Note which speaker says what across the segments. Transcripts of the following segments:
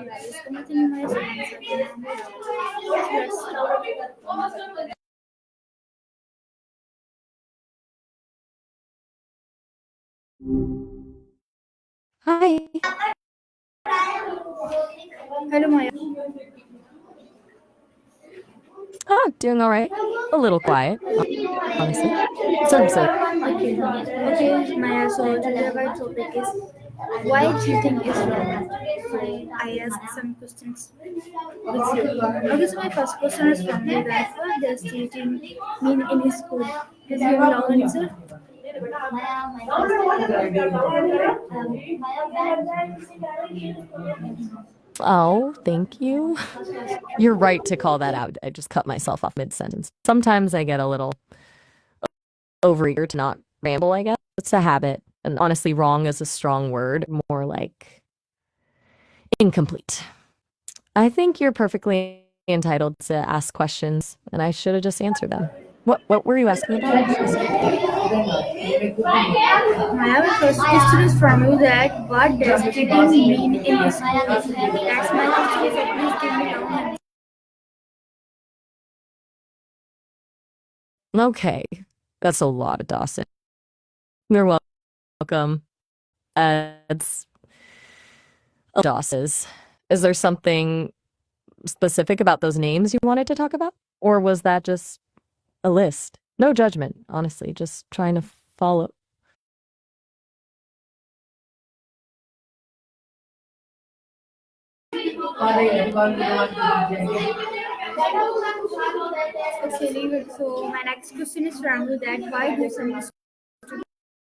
Speaker 1: reais. Como tem mais segurança aqui.
Speaker 2: Hi.
Speaker 1: Hello, Maya.
Speaker 2: Doing all right. A little quiet, honestly. So
Speaker 1: Okay, Maya. So today our topic is why cheating is wrong. So I ask some questions with you. Okay, so my first question is from you that what does cheating mean in school? Please give a long answer.
Speaker 2: oh, thank you. You're right to call that out. I just cut myself off mid-sentence. Sometimes I get a little overeager to not ramble, I guess. It's a habit. And honestly, wrong is a strong word, more like incomplete. I think you're perfectly entitled to ask questions, and I should have just answered them. What were you asking about specifically?
Speaker 1: My first question is from you that what does cheating mean in school? That's my question, so please give me long answer.
Speaker 2: Okay, that's a lot, Dawson. You're welcome. It's Daws's. Is there something specific about those names you wanted to talk about? Or was that just a list? No judgment, honestly, just trying to follow.
Speaker 1: Okay, leave it. So my next question is from you that why do some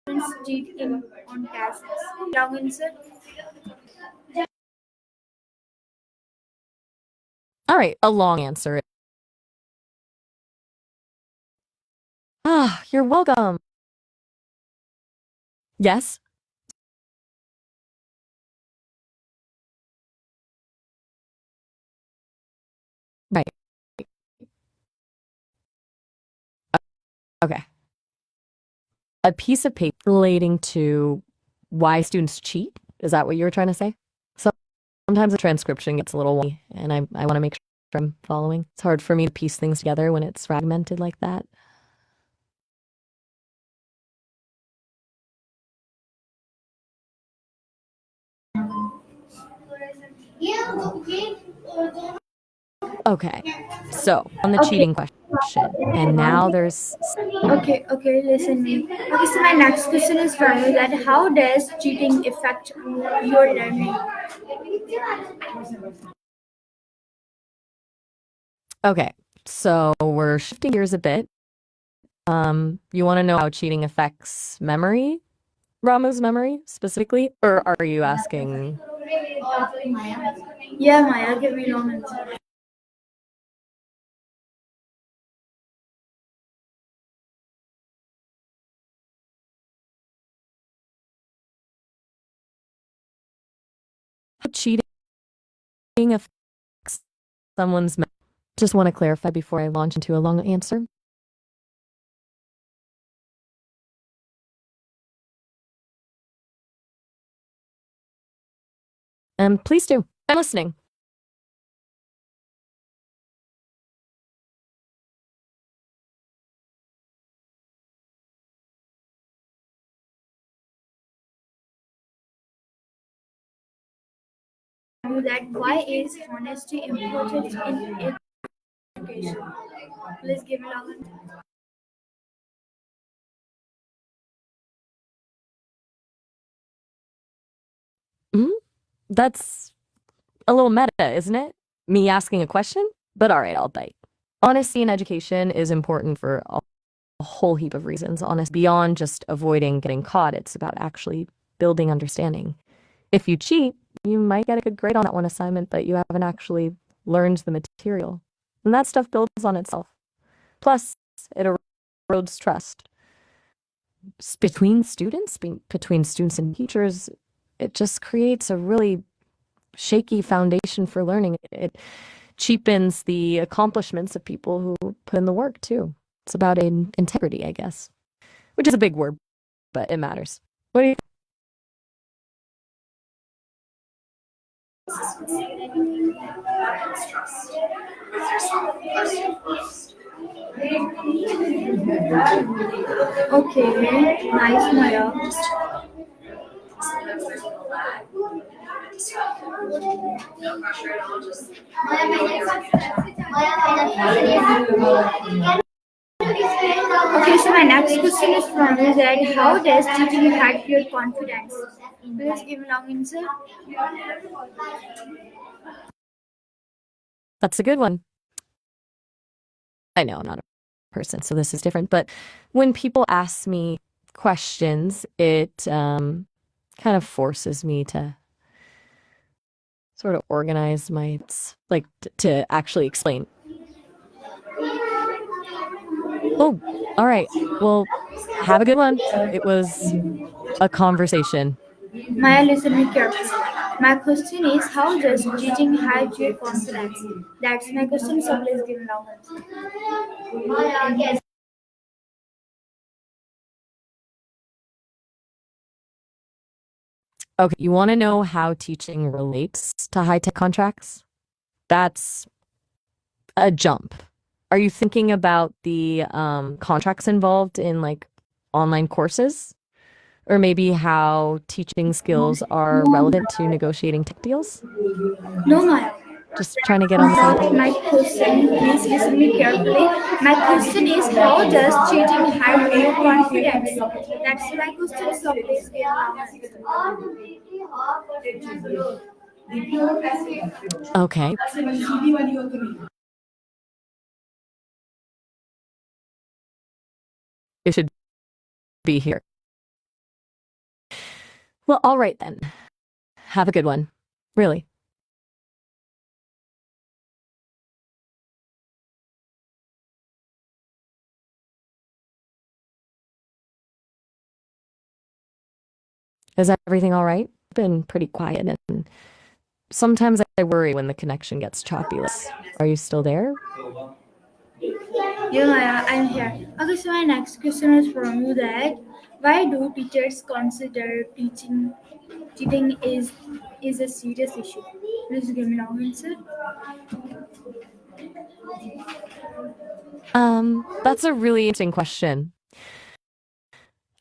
Speaker 1: students cheat in on tests? Long answer.
Speaker 2: All right, a long answer. You're welcome. Yes? Right. Okay. A piece of paper relating to why students cheat? Is that what you were trying to say? So sometimes the transcription gets a little wonky, and I want to make sure I'm following. It's hard for me to piece things together when it's fragmented like that. Okay, so on the
Speaker 1: Okay.
Speaker 2: cheating question, and now there's
Speaker 1: Okay, listen me. Okay, so my next question is from you that how does cheating affect your learning?
Speaker 2: okay, so we're shifting gears a bit. You want to know how cheating affects memory, Ramu's memory specifically, or are you asking
Speaker 1: Yeah, Maya, give me long answer.
Speaker 2: how cheating affects someone's memory? Just want to clarify before I launch into a long answer. And please do. I'm listening.
Speaker 1: That why is honesty important in education? Please give me long answer.
Speaker 2: Mhm. That's a little meta, isn't it? Me asking a question? But all right, I'll bite. Honesty in education is important for a whole heap of reasons. Honest beyond just avoiding getting caught, it's about actually building understanding. If you cheat, you might get a good grade on that one assignment, but you haven't actually learned the material. And that stuff builds on itself. Plus, it erodes trust between students, between students and teachers. It just creates a really shaky foundation for learning. It cheapens the accomplishments of people who put in the work too. It's about integrity, I guess, which is a big word, but it matters. What do you
Speaker 1: Okay, nice, Maya. Okay, so my next question is from you that how does teaching impact your confidence? Please give me long answer.
Speaker 2: That's a good one. I know I'm not a person, so this is different. But when people ask me questions, it kind of forces me to sort of organize my, like, to actually explain. Oh, all right. Well, have a good one. It was a conversation.
Speaker 1: Maya, listen me carefully. My question is how does teaching help your confidence? That's my question, so please give me long answer.
Speaker 2: Okay, you want to know how teaching relates to high-tech contracts? That's a jump. Are you thinking about the contracts involved in like online courses? Or maybe how teaching skills are relevant to negotiating tech deals?
Speaker 1: No, Maya.
Speaker 2: Just trying to get on the same
Speaker 1: Not my
Speaker 2: page.
Speaker 1: question. Please listen me carefully. My question is how does cheating help your confidence? That's my question. So please give long
Speaker 2: Okay, it should be here. Well, all right then. Have a good one. Really. Is everything all right? Been pretty quiet, and sometimes I worry when the connection gets choppy. Are you still there?
Speaker 1: Yeah, Maya, I'm here. Okay, so my next question is from you that why do teachers consider cheating is a serious issue? Please give me long answer.
Speaker 2: That's a really interesting question.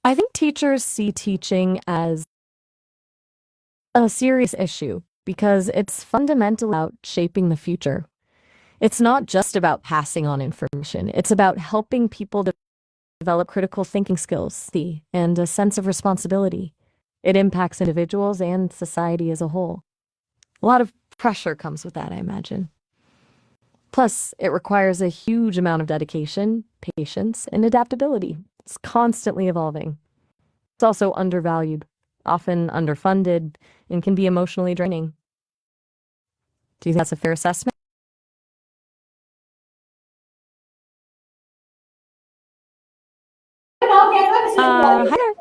Speaker 2: I think teachers see teaching as a serious issue because it's fundamentally about shaping the future. It's not just about passing on information. It's about helping people develop critical thinking skills, and a sense of responsibility. It impacts individuals and society as a whole. A lot of pressure comes with that, I imagine. Plus, it requires a huge amount of dedication, patience, and adaptability. It's constantly evolving. It's also undervalued, often underfunded, and can be emotionally draining. Do you think that's a fair assessment? Hi there.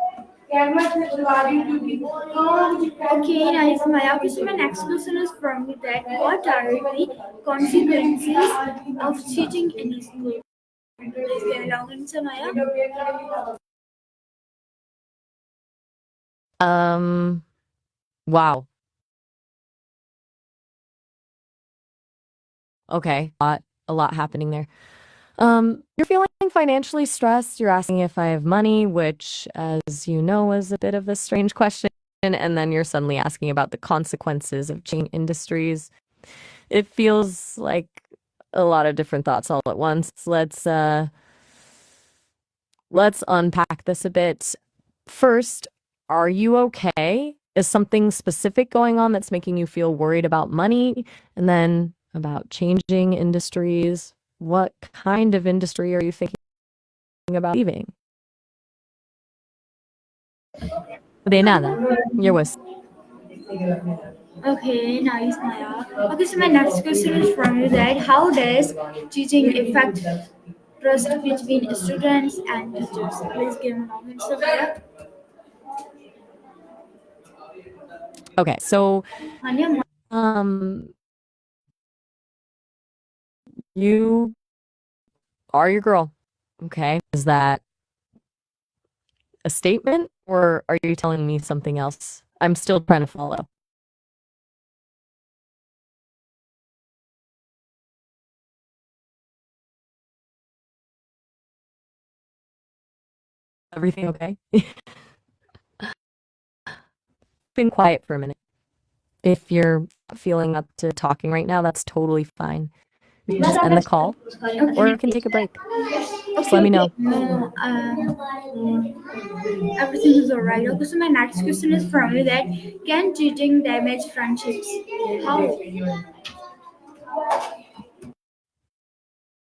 Speaker 1: Okay, nice, Maya. Okay, so my next question is from you that what are the consequences of cheating in school? Please give me long answer, Maya.
Speaker 2: Um, wow. Okay, a lot happening there. You're feeling financially stressed. You're asking if I have money, which, as you know, is a bit of a strange question. And then you're suddenly asking about the consequences of changing industries. It feels like a lot of different thoughts all at once. Let's unpack this a bit. First, are you okay? Is something specific going on that's making you feel worried about money? And then about changing industries. What kind of industry are you thinking about leaving? De nada. You're with.
Speaker 1: Okay, nice, Maya. Okay, so my next question is from you that how does teaching affect trust between students and teachers? Please give me long answer, Maya.
Speaker 2: Okay, so
Speaker 1: Anya,
Speaker 2: um, you are your girl. Okay, is that a statement or are you telling me something else? I'm still trying to follow. Everything okay? Been quiet for a minute. If you're feeling up to talking right now, that's totally fine. We can just end the call or we can
Speaker 1: Okay.
Speaker 2: take a break. Just
Speaker 1: Okay,
Speaker 2: let me
Speaker 1: okay.
Speaker 2: know.
Speaker 1: No, everything is alright. Okay, so my next question is from you that can cheating damage friendships? How?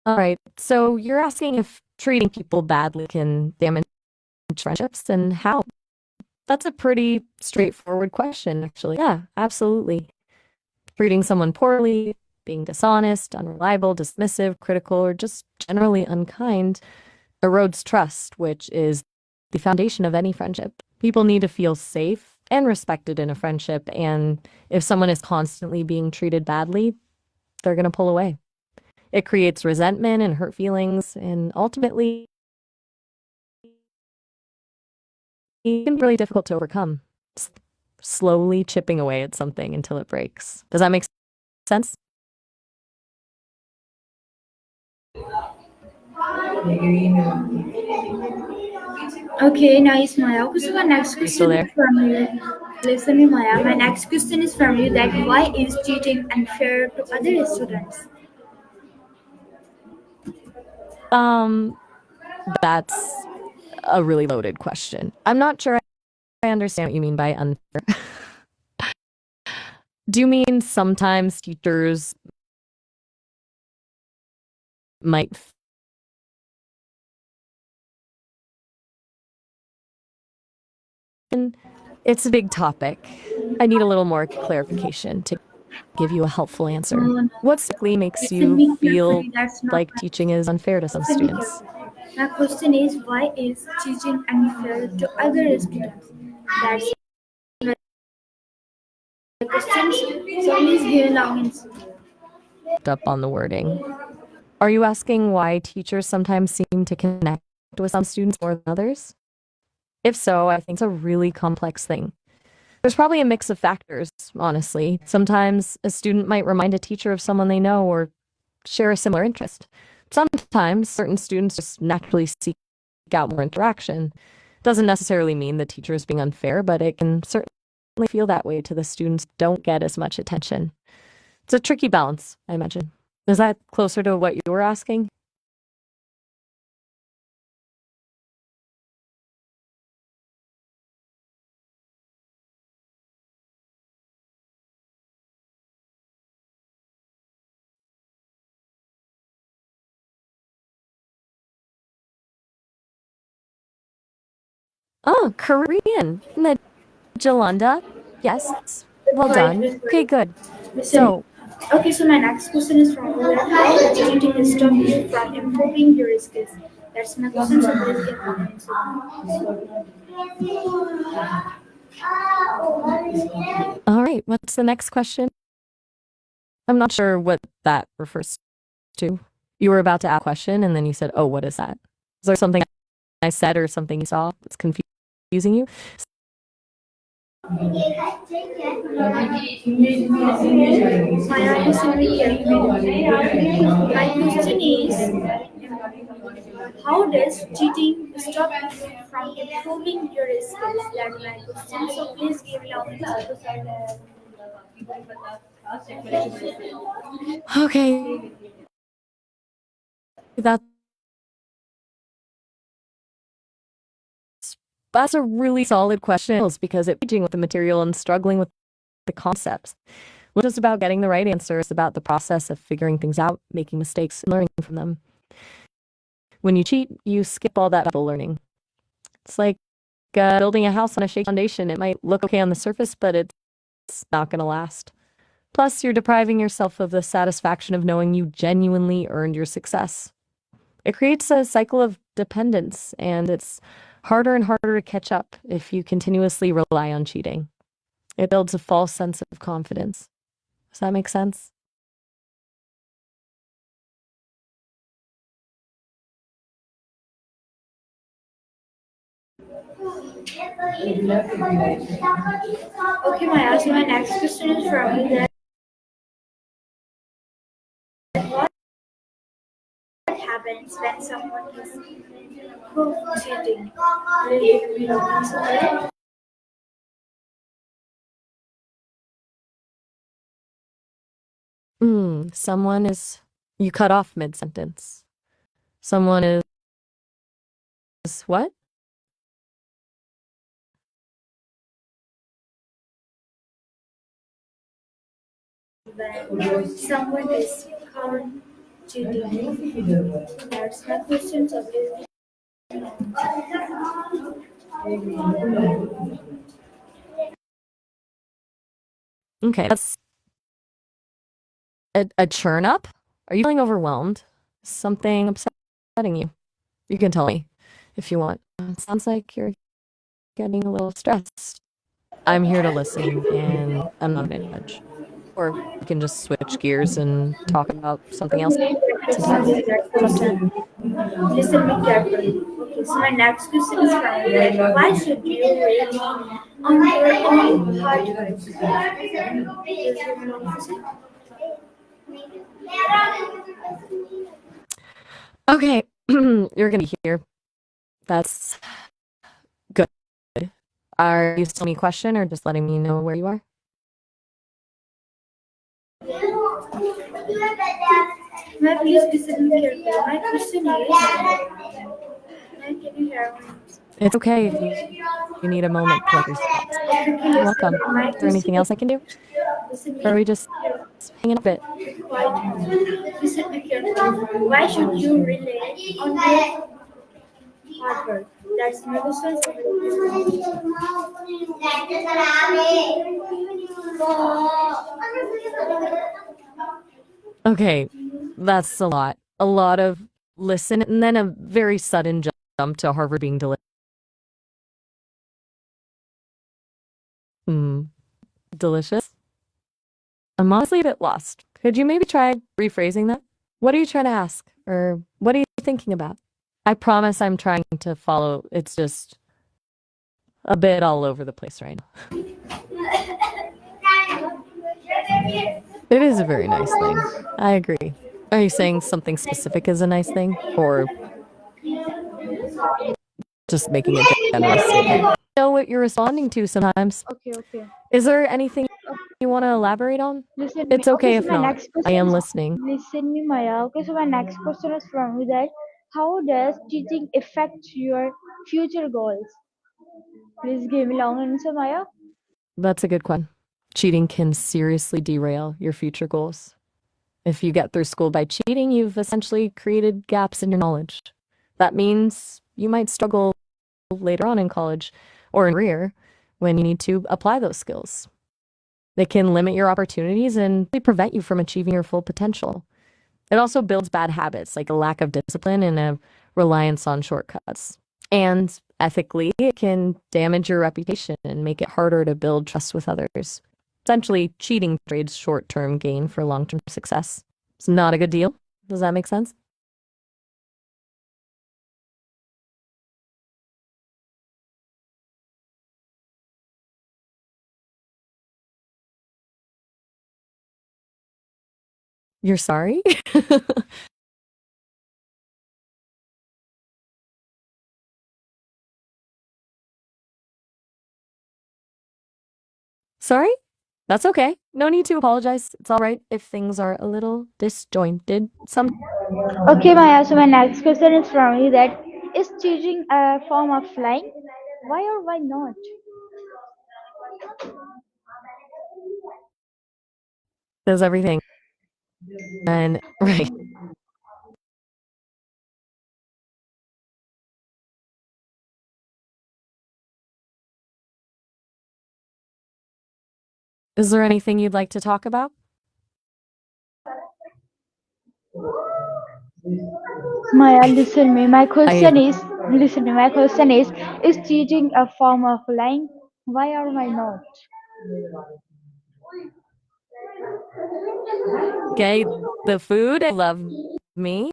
Speaker 2: All right. So you're asking if treating people badly can damage friendships and how? That's a pretty straightforward question, actually. Yeah, absolutely. Treating someone poorly, being dishonest, unreliable, dismissive, critical, or just generally unkind erodes trust, which is the foundation of any friendship. People need to feel safe and respected in a friendship, and if someone is constantly being treated badly, they're going to pull away. It creates resentment and hurt feelings, and ultimately, it can be really difficult to overcome. Slowly chipping away at something until it breaks. Does that make sense?
Speaker 1: Okay, nice, Maya. Okay, so my next
Speaker 2: You still
Speaker 1: question
Speaker 2: there?
Speaker 1: is from you. Listen, me, Maya. My next question is from you that why is cheating unfair to other students?
Speaker 2: Um, that's a really loaded question. I'm not sure I understand what you mean by unfair. Do you mean sometimes teachers might it's a big topic. I need a little more clarification to give you a helpful answer.
Speaker 1: No, no.
Speaker 2: What specifically makes
Speaker 1: Listen
Speaker 2: you
Speaker 1: me
Speaker 2: feel
Speaker 1: carefully. That's not
Speaker 2: like
Speaker 1: my
Speaker 2: teaching is unfair to some
Speaker 1: listen me
Speaker 2: students?
Speaker 1: carefully. My question is why is cheating unfair to other students? That's my question. So please give an answer.
Speaker 2: Up on the wording. Are you asking why teachers sometimes seem to connect with some students more than others? If so, I think it's a really complex thing. There's probably a mix of factors, honestly. Sometimes a student might remind a teacher of someone they know or share a similar interest. Sometimes certain students just naturally seek out more interaction. Doesn't necessarily mean the teacher is being unfair, but it can certainly feel that way to the students who don't get as much attention. It's a tricky balance, I imagine. Is that closer to what you were asking? Oh, Korean. Jalanda? Yes. Well
Speaker 1: Quiet,
Speaker 2: done.
Speaker 1: whisper.
Speaker 2: Okay, good.
Speaker 1: Listen.
Speaker 2: So,
Speaker 1: Okay, so my next question is from you. How does cheating stop you from improving your skills? That's my question. So please give an answer.
Speaker 2: all right, what's the next question? I'm not sure what that refers to. You were about to ask a question and then you said, oh, what is that? Is there something I said or something you saw that's confusing you?
Speaker 1: My question is, how does cheating stop you from improving your skills? That's my question. So please give an answer.
Speaker 2: Okay, that's a really solid question because it's engaging with the material and struggling with the concepts. It's just about getting the right answer. It's about the process of figuring things out, making mistakes, and learning from them. When you cheat, you skip all that learning. It's like building a house on a shaky foundation. It might look okay on the surface, but it's not going to last. Plus, you're depriving yourself of the satisfaction of knowing you genuinely earned your success. It creates a cycle of dependence, and it's harder and harder to catch up if you continuously rely on cheating. It builds a false sense of confidence. Does that make sense?
Speaker 1: Okay, Maya. So my next question is from you. That what happens when someone is proved cheating. Will
Speaker 2: Someone is, you cut off mid-sentence. Someone is what?
Speaker 1: when someone is caught cheating. That's my question. So please.
Speaker 2: Okay, that's a churn up. Are you feeling overwhelmed? Something upsetting you? You can tell me if you want. Sounds like you're getting a little stressed. I'm here to listen and I'm not going to judge. Or we can just switch gears and talk about something else entirely. It's up to you.
Speaker 1: Listen me carefully. Okay, so my next question is from you. Why should you really on your own hard work?
Speaker 2: Okay, you're going to be here. That's good. Are you still me a question or just letting me know where you are?
Speaker 1: My please listen me carefully. My question is, can you hear me?
Speaker 2: It's okay if you need a moment to collect your thoughts.
Speaker 1: Okay,
Speaker 2: You're
Speaker 1: listen.
Speaker 2: welcome.
Speaker 1: My
Speaker 2: Is there
Speaker 1: question
Speaker 2: anything
Speaker 1: is,
Speaker 2: else I can do?
Speaker 1: listen
Speaker 2: Or are
Speaker 1: me.
Speaker 2: we just hanging up a bit?
Speaker 1: Listen me carefully. Why should you rely on your hard work? That's my question.
Speaker 2: Okay, that's a lot. A lot of listen and then a very sudden jump to Harvard being mm, delicious. I'm honestly a bit lost. Could you maybe try rephrasing that? What are you trying to ask? Or what are you thinking about? I promise I'm trying to follow. It's just a bit all over the place right now. It is a very nice thing. I agree. Are you saying something specific is a nice thing? Or just making a general statement? Know what you're responding to sometimes.
Speaker 1: Okay, okay.
Speaker 2: Is there anything you want to elaborate on?
Speaker 1: Listen me.
Speaker 2: It's
Speaker 1: Okay,
Speaker 2: okay
Speaker 1: so
Speaker 2: if
Speaker 1: my
Speaker 2: not.
Speaker 1: next
Speaker 2: I
Speaker 1: question
Speaker 2: am
Speaker 1: is
Speaker 2: listening.
Speaker 1: listen me, Maya. Okay, so my next question is from you that how does cheating affect your future goals? Please give me long answer, Maya.
Speaker 2: That's a good question. Cheating can seriously derail your future goals. If you get through school by cheating, you've essentially created gaps in your knowledge. That means you might struggle later on in college or in career when you need to apply those skills. They can limit your opportunities and prevent you from achieving your full potential. It also builds bad habits like a lack of discipline and a reliance on shortcuts. And ethically, it can damage your reputation and make it harder to build trust with others. Essentially, cheating trades short term gain for long term success. It's not a good deal. Does that make sense? You're sorry? Sorry? That's okay. No need to apologize. It's all right if things are a little disjointed. Some
Speaker 1: Okay, Maya. So my next question is from you that is cheating a form of lying? Why or why not?
Speaker 2: does everything and right. Is there anything you'd like to talk about?
Speaker 1: Maya, listen me. My
Speaker 2: I
Speaker 1: question
Speaker 2: agree.
Speaker 1: is listen me. My question is cheating a form of lying? Why or why not?
Speaker 2: Okay, the food love me.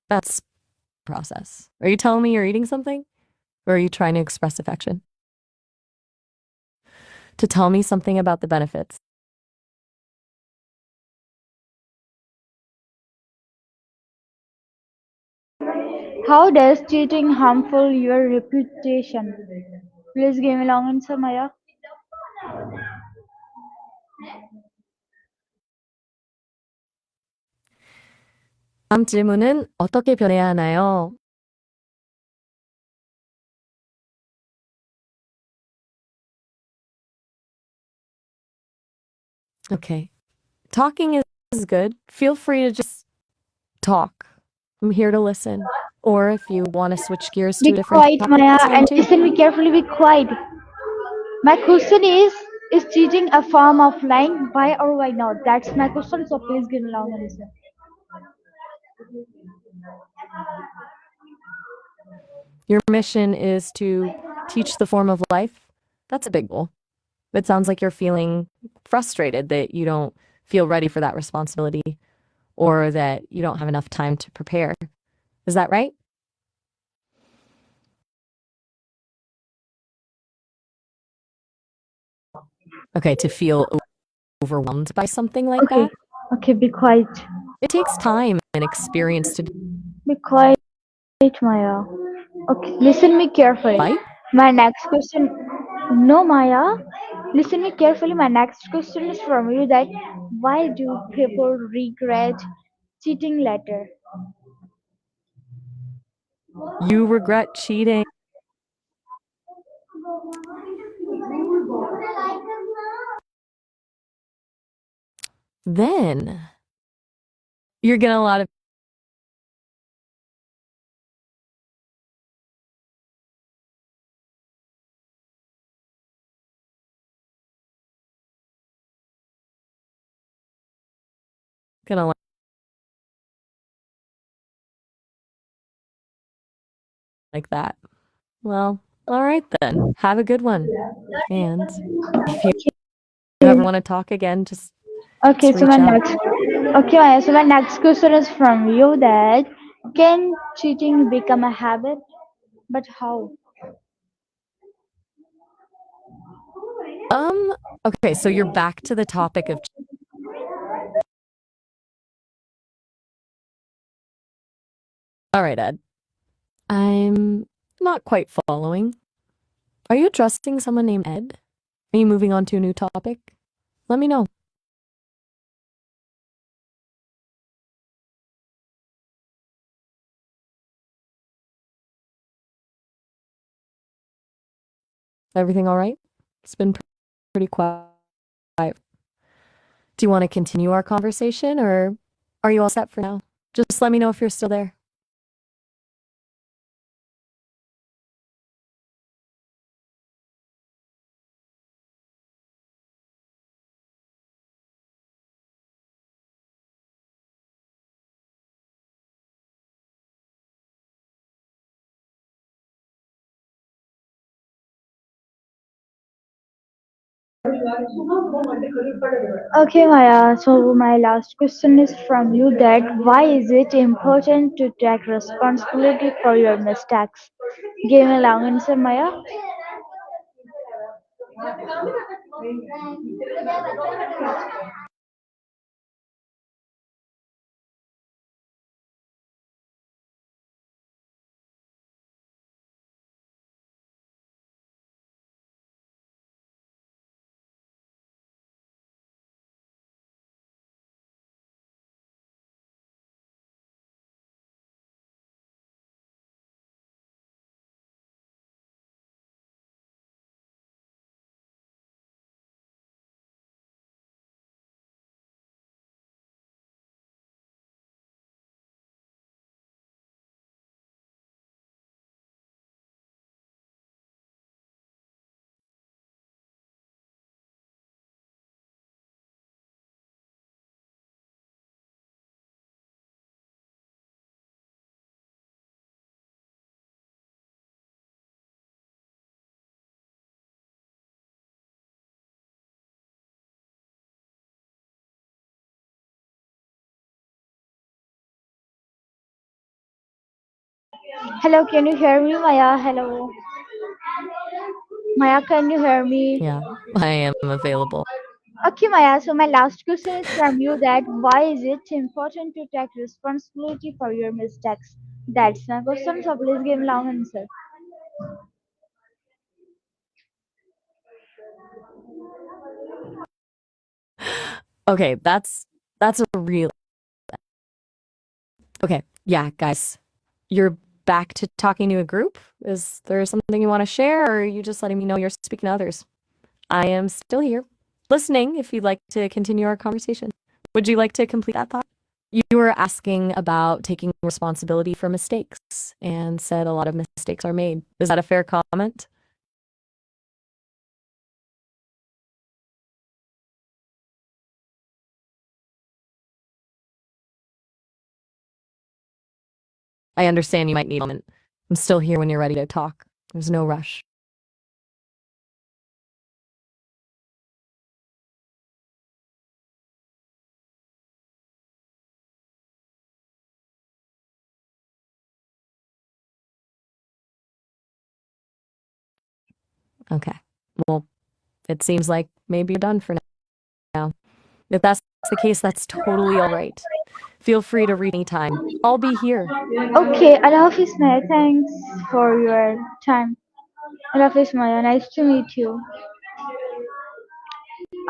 Speaker 2: That's process. Are you telling me you're eating something? Or are you trying to express affection? To tell me something about the benefits.
Speaker 1: How does cheating harmful your reputation? Please give me long answer, Maya.
Speaker 2: 다음 질문은 어떻게 변해야 하나요? Okay. Talking is good. Feel free to just talk. I'm here to listen. Or if you want to switch gears to
Speaker 1: Be
Speaker 2: a different
Speaker 1: quiet,
Speaker 2: topic,
Speaker 1: Maya,
Speaker 2: that's fine
Speaker 1: and
Speaker 2: too.
Speaker 1: listen me carefully. Be quiet. My question is cheating a form of lying? Why or why not? That's my question, so please give me long answer.
Speaker 2: Your mission is to teach the form of life. That's a big goal. It sounds like you're feeling frustrated that you don't feel ready for that responsibility or that you don't have enough time to prepare. Is that right? Okay, to feel overwhelmed by something like
Speaker 1: Okay,
Speaker 2: that.
Speaker 1: okay, be quiet.
Speaker 2: It takes time and experience to
Speaker 1: Be quiet, Maya. Okay, listen me carefully.
Speaker 2: fight.
Speaker 1: My next question. No, Maya. Listen me carefully. My next question is from you that why do people regret cheating later?
Speaker 2: You regret cheating. Then you're gonna a lot of gonna like that. Well, all right then. Have a good one. And if you ever want to talk again,
Speaker 1: Okay,
Speaker 2: just
Speaker 1: so my
Speaker 2: reach out.
Speaker 1: next okay, Maya, so my next question is from you that can cheating become a habit? But how?
Speaker 2: Um, okay, so you're back to the topic of all right, Ed. I'm not quite following. Are you addressing someone named Ed? Are you moving on to a new topic? Let me know. Everything all right? It's been pretty quiet. Do you want to continue our conversation or are you all set for now? Just let me know if you're still there.
Speaker 1: Okay, Maya. So my last question is from you that why is it important to take responsibility for your mistakes? Give me a long answer, Maya. Hello, can you hear me, Maya? Hello, Maya, can you hear me?
Speaker 2: Yeah, I am available.
Speaker 1: Okay, Maya. So my last question is from you that why is it important to take responsibility for your mistakes? That's my question, so please give long answer.
Speaker 2: Okay, that's a real okay. Yeah, guys, you're back to talking to a group. Is there something you want to share, or are you just letting me know you're speaking to others? I am still here, listening. If you'd like to continue our conversation, would you like to complete that thought? You were asking about taking responsibility for mistakes and said a lot of mistakes are made. Is that a fair comment? I understand you might need a moment. I'm still here when you're ready to talk. There's no rush. Okay. Well, it seems like maybe you're done for now. If that's the case, that's totally all right. Feel free to read anytime. I'll be here.
Speaker 1: Okay, Allah Hafiz Maya, thanks for your time. Allah Hafiz Maya, nice to meet you.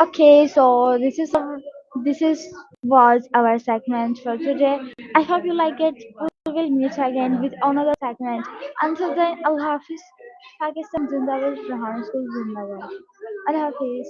Speaker 1: Okay, so this is was our segment for today. I hope you like it. We will meet again with another segment. Until then, Allah Hafiz. Pakistan Zindabad, Jahan School Zindabad. Allah Hafiz.